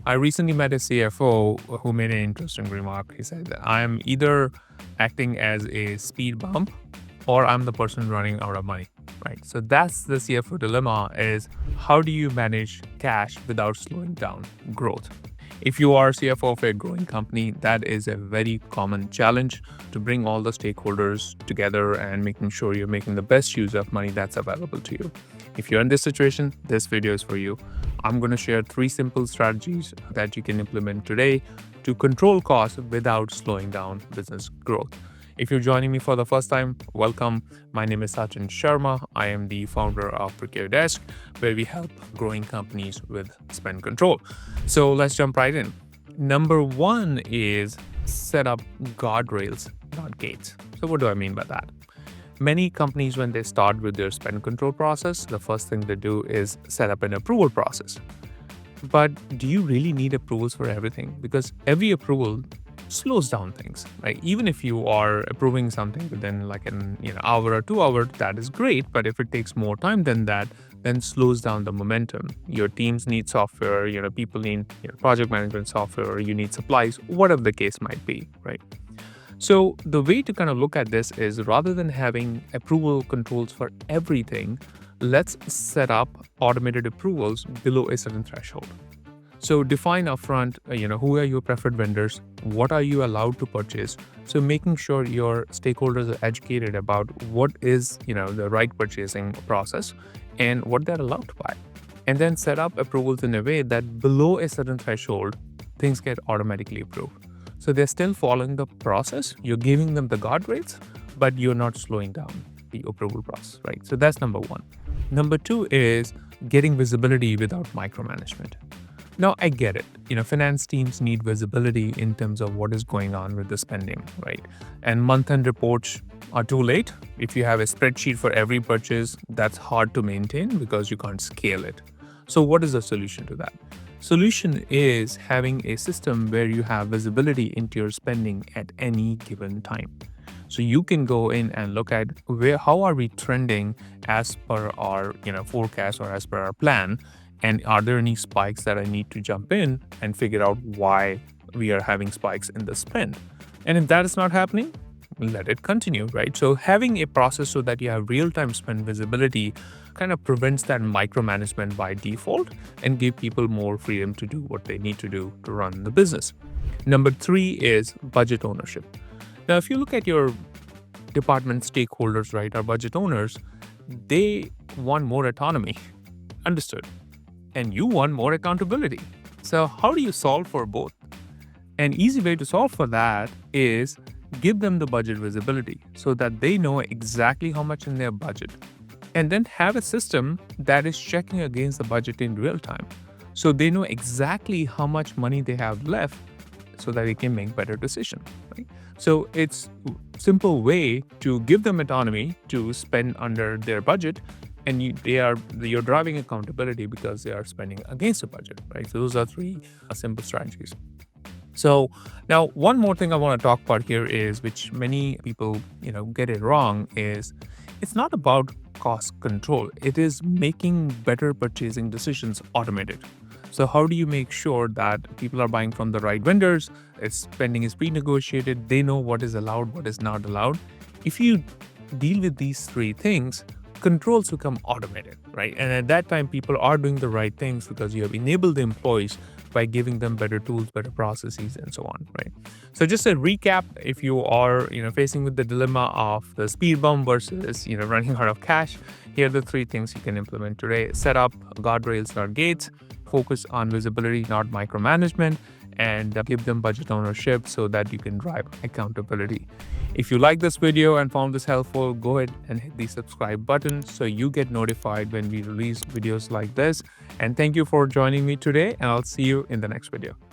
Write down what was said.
I recently met a CFO who made an interesting remark. He said, I am either acting as a speed bump or I'm the person running out of money, right? So that's the CFO dilemma is how do you manage cash without slowing down growth? If you are CFO of a growing company, that is a very common challenge to bring all the stakeholders together and making sure you're making the best use of money that's available to you. If you're in this situation, this video is for you. I'm going to share 3 simple strategies that you can implement today to control costs without slowing down business growth. If you're joining me for the first time, welcome. My name is Sachin Sharma. I am the founder of Procure Desk, where we help growing companies with spend control. So let's jump right in. Number 1 is set up guardrails, not gates. So what do I mean by that? Many companies, when they start with their spend control process, the first thing they do is set up an approval process. But do you really need approvals for everything? Because every approval slows down things, right? Even if you are approving something within like an hour or 2 hours, that is great. But if it takes more time than that, then slows down the momentum. Your teams need software, people need project management software, you need supplies, whatever the case might be, right? So the way to kind of look at this is rather than having approval controls for everything, let's set up automated approvals below a certain threshold. So define upfront, who are your preferred vendors? What are you allowed to purchase? So making sure your stakeholders are educated about what is, the right purchasing process and what they're allowed to buy. And then set up approvals in a way that below a certain threshold, things get automatically approved. So they're still following the process. You're giving them the guardrails, but you're not slowing down the approval process, right? So that's number 1. Number 2 is getting visibility without micromanagement. Now, I get it. Finance teams need visibility in terms of what is going on with the spending, right? And month-end reports are too late. If you have a spreadsheet for every purchase, that's hard to maintain because you can't scale it. So what is the solution to that? Solution is having a system where you have visibility into your spending at any given time. So you can go in and look at how are we trending as per our forecast or as per our plan, and are there any spikes that I need to jump in and figure out why we are having spikes in the spend. And if that is not happening, let it continue, right? So having a process so that you have real-time spend visibility kind of prevents that micromanagement by default and give people more freedom to do what they need to do to run the business. Number 3 is budget ownership. Now, if you look at your department stakeholders, right, our budget owners, they want more autonomy. Understood. And you want more accountability. So how do you solve for both? An easy way to solve for that is give them the budget visibility so that they know exactly how much in their budget. And then have a system that is checking against the budget in real time. So they know exactly how much money they have left so that they can make better decisions. Right? So it's a simple way to give them autonomy to spend under their budget, and you're driving accountability because they are spending against the budget, right? So those are 3 simple strategies. So now one more thing I want to talk about here is, which many people, get it wrong, is it's not about cost control. It is making better purchasing decisions automated. So how do you make sure that people are buying from the right vendors? Spending is pre-negotiated. They know what is allowed, what is not allowed. If you deal with these 3 things, controls become automated, right? And at that time, people are doing the right things because you have enabled the employees by giving them better tools, better processes, and so on, right? So just a recap, if you are, facing with the dilemma of the speed bump versus, running out of cash, here are the 3 things you can implement today. Set up guardrails, not gates, focus on visibility, not micromanagement, and give them budget ownership so that you can drive accountability. If you like this video and found this helpful, go ahead and hit the subscribe button so you get notified when we release videos like this. And thank you for joining me today, and I'll see you in the next video.